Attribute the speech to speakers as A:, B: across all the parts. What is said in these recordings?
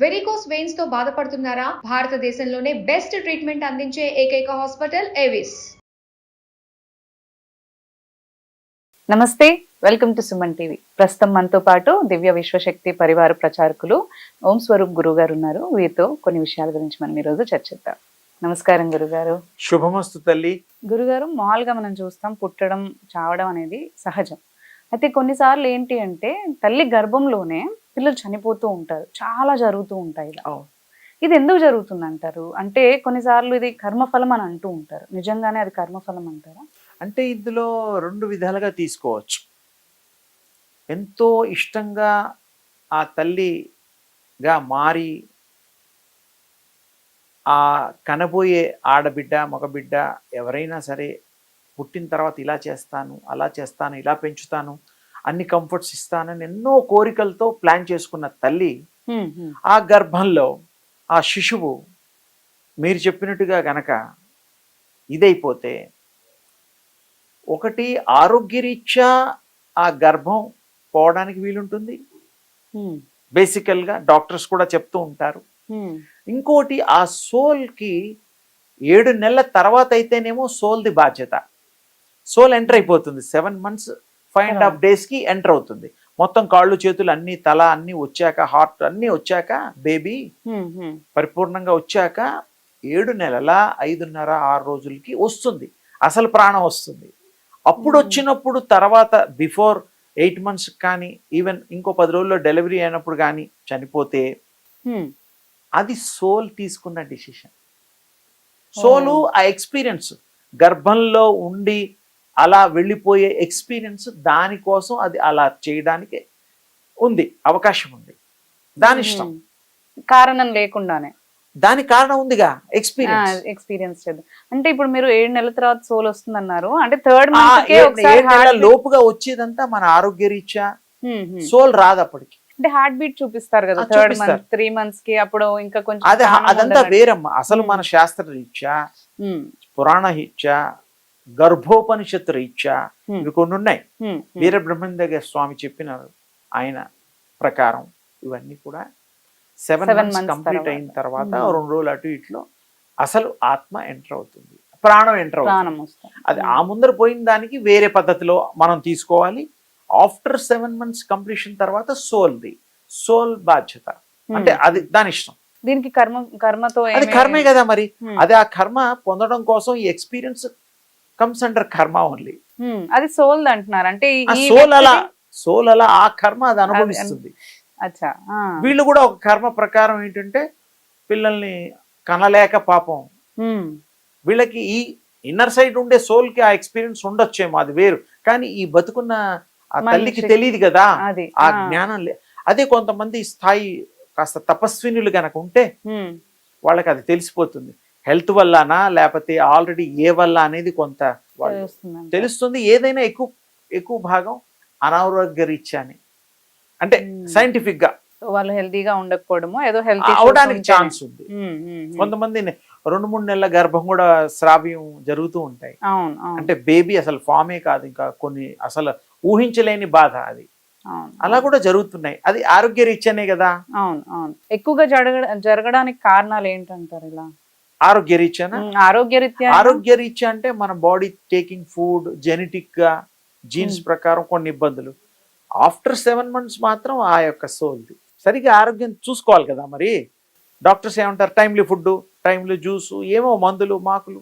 A: Varicose veins తో బాధపడుతున్నారా? భారతదేశంలోనే బెస్ట్ ట్రీట్మెంట్ అందించే ఏకైక హాస్పిటల్ ఏవిస్.
B: నమస్తే, వెల్కమ్ టు సుమన్ టీవీ. ప్రస్తుతం మనతో పాటు దివ్య విశ్వశక్తి పరివార ప్రచారకులు ఓం స్వరూప్ గురువు గారు ఉన్నారు. వీరితో కొన్ని విషయాల గురించి మనం ఈరోజు చర్చిద్దాం. నమస్కారం గురుగారు.
C: శుభమస్తు తల్లి.
B: గురుగారు, మామూలుగా మనం చూస్తాం పుట్టడం చావడం అనేది సహజం. అయితే కొన్నిసార్లు ఏంటి అంటే తల్లి గర్భంలోనే పిల్లలు చనిపోతూ ఉంటారు, చాలా జరుగుతూ ఉంటాయి ఇలా. ఇది ఎందుకు జరుగుతుంది అంటారు? అంటే కొన్నిసార్లు ఇది కర్మఫలం అని అంటూ ఉంటారు, నిజంగానే అది కర్మఫలం అంటారా?
C: అంటే ఇందులో రెండు విధాలుగా తీసుకోవచ్చు. ఎంతో ఇష్టంగా ఆ తల్లిగా మారి ఆ కనబోయే ఆడబిడ్డ మగబిడ్డ ఎవరైనా సరే పుట్టిన తర్వాత ఇలా చేస్తాను, అలా చేస్తాను, ఇలా పెంచుతాను, అన్ని కంఫర్ట్స్ ఇస్తానని ఎన్నో కోరికలతో ప్లాన్ చేసుకున్న తల్లి ఆ గర్భంలో ఆ శిశువు మీరు చెప్పినట్టుగా గనక ఇదైపోతే, ఒకటి ఆరోగ్యరీత్యా ఆ గర్భం పోవడానికి వీలుంటుంది, బేసికల్గా డాక్టర్స్ కూడా చెప్తూ ఉంటారు. ఇంకోటి ఆ సోల్కి 7 నెలల తర్వాత అయితేనేమో సోల్ది బాధ్యత. సోల్ ఎంటర్ అయిపోతుంది 7 months 5.5 daysకి ఎంటర్ అవుతుంది. మొత్తం కాళ్ళు చేతులు అన్ని, తల అన్ని వచ్చాక, హార్ట్ అన్ని వచ్చాక, బేబీ పరిపూర్ణంగా వచ్చాక 7 నెలల 5.5 6 రోజులకి వస్తుంది, అసలు ప్రాణం వస్తుంది. అప్పుడు వచ్చినప్పుడు తర్వాత బిఫోర్ 8 months కానీ ఈవెన్ ఇంకో 10 రోజుల్లో డెలివరీ అయినప్పుడు కానీ చనిపోతే అది సోల్ తీసుకున్న డిసిషన్. సోలు ఆ ఎక్స్పీరియన్స్, గర్భంలో ఉండి అలా వెళ్ళిపోయే ఎక్స్పీరియన్స్, దానికోసం అది అలా చేయడానికి ఉంది, అవకాశం ఉంది. దాని ఇష్టం,
B: కారణం లేకుండానే.
C: దాని కారణం ఉందిగా, ఎక్స్పీరియన్స్.
B: అంటే ఇప్పుడు మీరు 7 నెలల తర్వాత సోల్ వస్తుంది అన్నారు, అంటే 3rd month
C: 7 నెలల లోపుగా వచ్చేదంతా మన ఆరోగ్య రీత్యా సోల్ రాదు అప్పటికి.
B: అంటే హార్ట్ బీట్ చూపిస్తారు కదా 3rd month 3 months కి, అప్పుడు ఇంకా కొంచెం
C: అదంతా వేరమ్మా. అసలు మన శాస్త్ర రీత్యా, పురాణ రీత్యా, గర్భోపనిషత్తు రీత్యా ఇవి కొన్ని ఉన్నాయి. వీరబ్రహ్మేంద్ర స్వామి చెప్పిన ఆయన ప్రకారం ఇవన్నీ కూడా 7 months కంప్లీట్ అయిన తర్వాత 2 రోజులు అటు ఇట్లో అసలు ఆత్మ ఎంటర్ అవుతుంది, ప్రాణం ఎంటర్ అవుతుంది. అది ఆ ముందర పోయిన దానికి వేరే పద్ధతిలో మనం తీసుకోవాలి. ఆఫ్టర్ 7 months కంప్లీషన్ తర్వాత సోల్ బాధ్యత. అంటే అది దాని ఇష్టం.
B: దీనికి కర్మతో
C: అది కర్మే కదా మరి. అది ఆ కర్మ పొందడం కోసం ఈ ఎక్స్పీరియన్స్ కమ్స్ అండర్ కర్మ ఓన్లీ.
B: అది సోల్ అంటున్నారు. అంటే
C: సోల్ అలా ఆ కర్మ అది అనుభవిస్తుంది. వీళ్ళు కూడా ఒక కర్మ ప్రకారం ఏంటంటే పిల్లల్ని కనలేక పాపం వీళ్ళకి ఈ ఇన్నర్ సైడ్ ఉండే సోల్ కి ఆ ఎక్స్పీరియన్స్ ఉండొచ్చేమో, అది వేరు. కానీ ఈ బతుకున్న ఆ తల్లికి తెలియదు కదా, ఆ జ్ఞానం అదే కొంతమంది స్థాయి కాస్త తపస్వినులు గనక ఉంటే వాళ్ళకి అది తెలిసిపోతుంది. హెల్త్ వల్లనా లేకపోతే ఆల్రెడీ ఏ వల్ల అనేది కొంత తెలుస్తుంది. ఏదైనా ఎక్కువ భాగం అనారోగ్య రీత్యాని, అంటే సైంటిఫిక్ గా
B: వాళ్ళు హెల్తీగా ఉండకపోవడమో ఏదో హెల్త్
C: అవడానికి ఛాన్స్ ఉంది. కొంతమంది 2-3 నెలల గర్భం కూడా శ్రావ్యం జరుగుతూ ఉంటాయి. అంటే బేబీ అసలు ఫామే కాదు, ఇంకా కొన్ని అసలు ఊహించలేని బాధ అది. అలా కూడా జరుగుతున్నాయి. అది ఆరోగ్య రీత్యానే కదా.
B: అవును. ఎక్కువగా జరగడానికి కారణాలు ఏంటంటారు? ఇలా
C: ఆరోగ్య రీత్యానా? ఆరోగ్య రీత్యా అంటే మన బాడీ టేకింగ్ ఫుడ్, జెనెటిక్ గా జీన్స్ ప్రకారం కొన్ని ఇబ్బందులు. ఆఫ్టర్ 7 months మాత్రం ఆ యొక్క సోల్ది సరిగ్గా ఆరోగ్యం చూసుకోవాలి కదా. మరి డాక్టర్స్ ఏమంటారు, టైమ్లీ ఫుడ్, టైమ్లీ జ్యూస్, ఏమో మందులు మాకులు,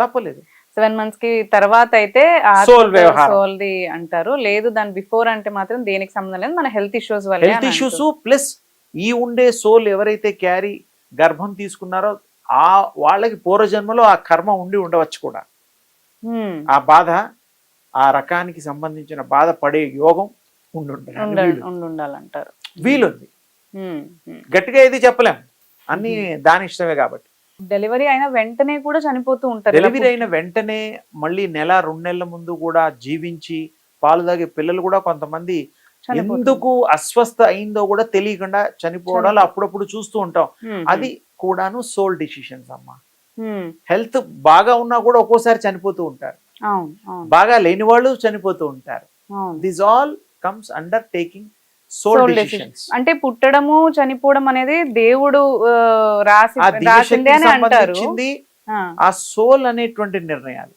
C: తప్పలేదు.
B: 7 months కి తర్వాత అయితే సోల్ది అంటారు. లేదు దాని బిఫోర్ అంటే మాత్రం దేనికి సంబంధం లేదు, మన హెల్త్ ఇష్యూస్ వల్ల.
C: హెల్త్ ఇష్యూస్ ప్లస్ ఈ ఉండే సోల్ ఎవరైతే క్యారీ గర్భం తీసుకున్నారో ఆ వాళ్ళకి పూర్వజన్మలో ఆ కర్మ ఉండవచ్చు కూడా. ఆ బాధ, ఆ రకానికి సంబంధించిన బాధ పడే యోగం
B: ఉండాలంటారు.
C: వీలుంది. గట్టిగా ఇది చెప్పలేం, అన్ని దాని ఇష్టమే కాబట్టి.
B: డెలివరీ అయిన వెంటనే కూడా చనిపోతూ ఉంటారు.
C: డెలివరీ అయిన వెంటనే మళ్ళీ 1-2 నెలల ముందు కూడా జీవించి పాలు తాగే పిల్లలు కూడా కొంతమంది ఎందుకు అస్వస్థ అయిందో కూడా తెలియకుండా చనిపోవడాలు అప్పుడప్పుడు చూస్తూ ఉంటాం. అది కూడాను సోల్ డిసిషన్స్ అమ్మా. హెల్త్ బాగా ఉన్నా కూడా ఒక్కోసారి చనిపోతూ ఉంటారు, బాగా లేని వాళ్ళు చనిపోతూ ఉంటారు. This all comes under taking soul
B: Soul
C: decisions.
B: అంటే పుట్టడము చనిపోవడం అనేది దేవుడు
C: ఆ
B: రాసిందే
C: దివ్యశక్తికి
B: అని అంటారు.
C: సంబంధించింది
B: ఆ.
C: ఆ సోల్ అనేటువంటి నిర్ణయాలు.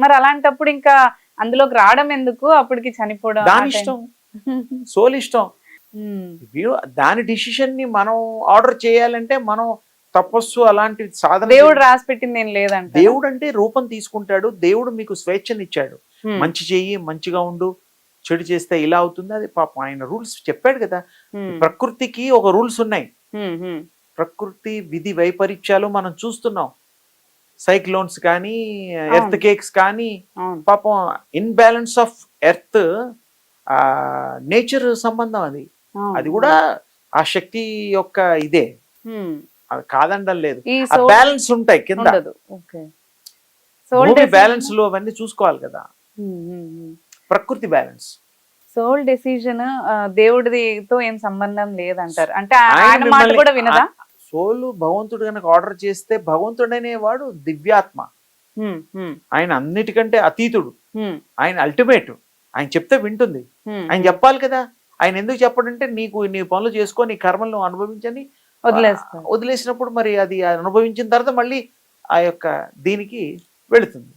B: మరి అలాంటప్పుడు ఇంకా అందులోకి రావడం ఎందుకు, అప్పటికి చనిపోవడం
C: దాని ఇష్టం, సోల్ ఇష్టం. దాని డిసిషన్ ని మనం ఆర్డర్ చేయాలంటే మనం తపస్సు అలాంటి సాధన
B: దేవుడు రాసి పెట్టింది ఏం లేదంట.
C: దేవుడు అంటే రూపం తీసుకుంటాడు. దేవుడు మీకు స్వేచ్ఛనిచ్చాడు. మంచి చెయ్యి, మంచిగా ఉండు, చెడు చేస్తే ఇలా అవుతుంది. అది పాపం ఆయన రూల్స్ చెప్పాడు కదా. ప్రకృతికి ఒక రూల్స్ ఉన్నాయి. ప్రకృతి విధి వైపరీత్యాలు మనం చూస్తున్నాం. సైక్లోన్స్ కానీ, ఎర్త్ కేక్స్ కానీ, పాపం ఇన్బ్యాలెన్స్ ఆఫ్ ఎర్త్ నేచర్ సంబంధం అది. అది కూడా ఆ శక్తి యొక్క ఇదే, అది కాదండం లేదు. బ్యాలెన్స్ ఉంటాయి కింద, బ్యాలెన్స్ లో అవన్నీ చూసుకోవాలి కదా. ప్రకృతి బ్యాలెన్స్.
B: సోల్ డెసిజన్ దేవుడితో ఏం సంబంధం లేదంటారు. అంటే ఆయన మాట కూడా వినదా?
C: సోలు భగవంతుడు కనుక ఆర్డర్ చేస్తే, భగవంతుడు అనేవాడు దివ్యాత్మ. ఆయన అన్నిటికంటే అతీతుడు. ఆయన అల్టిమేట్. ఆయన చెప్తే వింటుంది. ఆయన చెప్పాలి కదా. ఆయన ఎందుకు చెప్పడంటే, నీకు నీ పనులు చేసుకో, నీ కర్మలను అనుభవించని వదిలేసినప్పుడు మరి అది అనుభవించిన తర్వాత మళ్ళీ ఆ యొక్క దీనికి వెళుతుంది.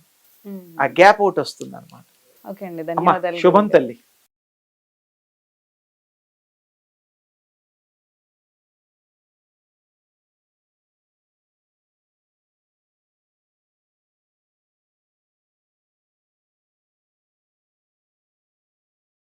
C: ఆ గ్యాప్ ఒకటి వస్తుంది అనమాట.
B: ఓకే అండి, ధన్యవాదాలు.
C: శుభం తల్లి.